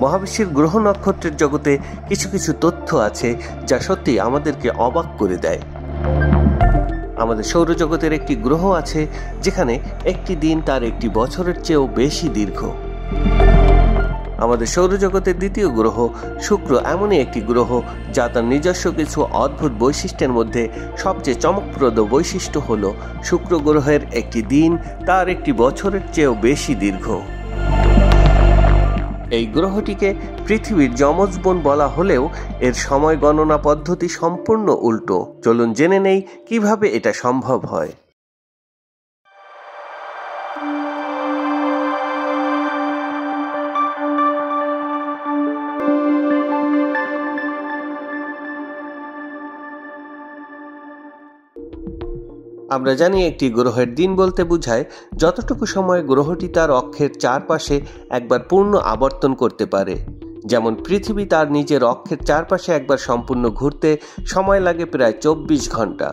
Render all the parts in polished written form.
মহাবিশ্বের গ্রহ নক্ষত্রের জগতে কিছু কিছু তথ্য আছে যা সত্যি আমাদেরকে অবাক করে দেয়। আমাদের সৌরজগতের একটি গ্রহ আছে যেখানে একটি দিন তার একটি বছরের চেয়েও বেশি দীর্ঘ। আমাদের সৌরজগতের দ্বিতীয় গ্রহ শুক্র এমনই একটি গ্রহ যা তার নিজস্ব কিছু অদ্ভুত বৈশিষ্ট্যের মধ্যে সবচেয়ে চমকপ্রদ বৈশিষ্ট্য হল শুক্র গ্রহের একটি দিন তার একটি বছরের চেয়েও বেশি দীর্ঘ। এই গ্রহটিকে পৃথিবীর যমজ বোন বলা হলেও এর সময় গণনা পদ্ধতি সম্পূর্ণ উল্টো। চলুন জেনে নেই কিভাবে এটা সম্ভব হয়। আমরা জানি একটি গ্রহের দিন বলতে বোঝায় যতটুকু সময় গ্রহটি তার অক্ষের চারপাশে একবার পূর্ণ আবর্তন করতে পারে। যেমন পৃথিবী তার নিজের অক্ষের চারপাশে একবার সম্পূর্ণ ঘুরতে সময় লাগে প্রায় 24 ঘন্টা।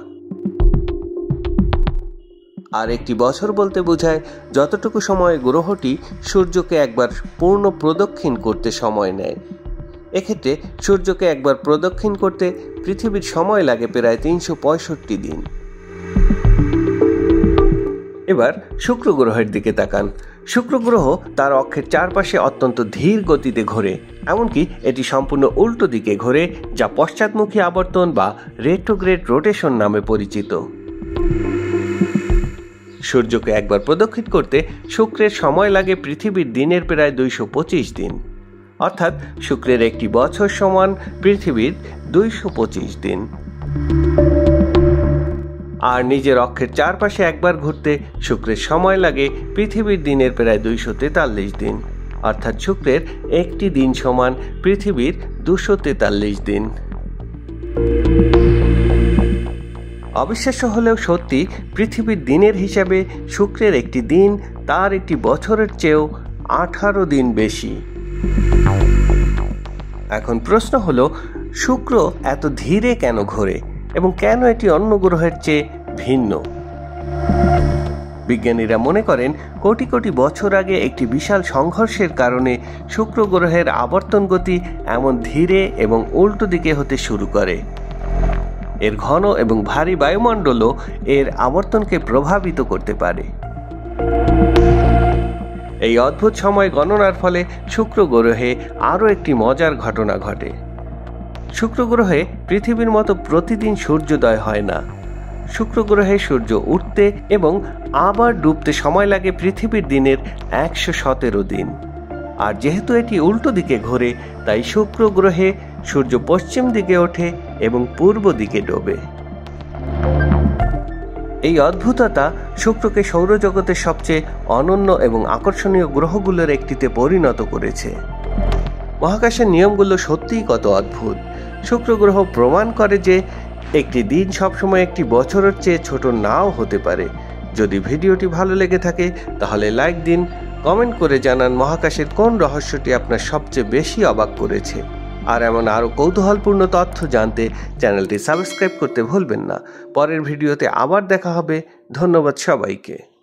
আর একটি বছর বলতে বোঝায় যতটুকু সময় গ্রহটি সূর্যকে একবার পূর্ণ প্রদক্ষিণ করতে সময় নেয়। এক্ষেত্রে সূর্যকে একবার প্রদক্ষিণ করতে পৃথিবীর সময় লাগে প্রায় 365 দিন। এবার শুক্র গ্রহের দিকে তাকান। শুক্র গ্রহ তার অক্ষের চারপাশে অত্যন্ত ধীর গতিতে ঘোরে, এমনকি এটি সম্পূর্ণ উল্টো দিকে ঘোরে, যা পশ্চাৎমুখী আবর্তন বা রেট্রোগ্রেড রোটেশন নামে পরিচিত। সূর্যকে একবার প্রদক্ষিণ করতে শুক্রের সময় লাগে পৃথিবীর দিনের প্রায় 225 দিন। অর্থাৎ শুক্রের একটি বছর সমান পৃথিবীর 225 দিন। আর নিজের অক্ষের চারপাশে একবার ঘুরতে শুক্রের সময় লাগে পৃথিবীর দিনের প্রায় 243 দিন। অর্থাৎ শুক্রের একটি দিন সমান পৃথিবীর 243 দিন। অবিশ্বাস্য হলেও সত্যি, পৃথিবীর দিনের হিসাবে শুক্রের একটি দিন তার একটি বছরের চেয়েও 18 দিন বেশি। এখন প্রশ্ন হলো, শুক্র এত ধীরে কেন ঘোরে এবং কেন এটি অন্য গ্রহের চেয়ে ভিন্ন? বিজ্ঞানীরা মনে করেন কোটি কোটি বছর আগে একটি বিশাল সংঘর্ষের কারণে শুক্র গ্রহের আবর্তন গতি এমন ধীরে এবং উল্টো দিকে হতে শুরু করে। এর ঘন এবং ভারী বায়ুমণ্ডলও এর আবর্তনকে প্রভাবিত করতে পারে। এই অদ্ভুত সময় গণনার ফলে শুক্র গ্রহে আরও একটি মজার ঘটনা ঘটে। শুক্র গ্রহে পৃথিবীর মতো প্রতিদিন সূর্যোদয় হয় না। শুক্র গ্রহে সূর্য উঠতে এবং আবার ডুবতে সময় লাগে পৃথিবীর দিনের 117 দিন। আর যেহেতু এটি উল্টো দিকে ঘোরে, তাই শুক্র গ্রহে সূর্য পশ্চিম দিকে ওঠে এবং পূর্ব দিকে ডোবে। এই অদ্ভুততা শুক্রকে সৌরজগতের সবচেয়ে অনন্য এবং আকর্ষণীয় গ্রহগুলোর একটিতে পরিণত করেছে। মহাকাশের নিয়মগুলো সত্যিই কত অদ্ভুত। শুক্র গ্রহ প্রমাণ করে যে একটি দিন সবসময় একটি বছরের চেয়ে ছোট নাও হতে পারে। যদি ভিডিওটি ভালো লেগে থাকে তাহলে লাইক দিন, কমেন্ট করে জানান মহাকাশের কোন রহস্যটি আপনার সবচেয়ে বেশি অবাক করেছে। আর এমন আরও কৌতূহলপূর্ণ তথ্য জানতে চ্যানেলটি সাবস্ক্রাইব করতে ভুলবেন না। পরের ভিডিওতে আবার দেখা হবে। ধন্যবাদ সবাইকে।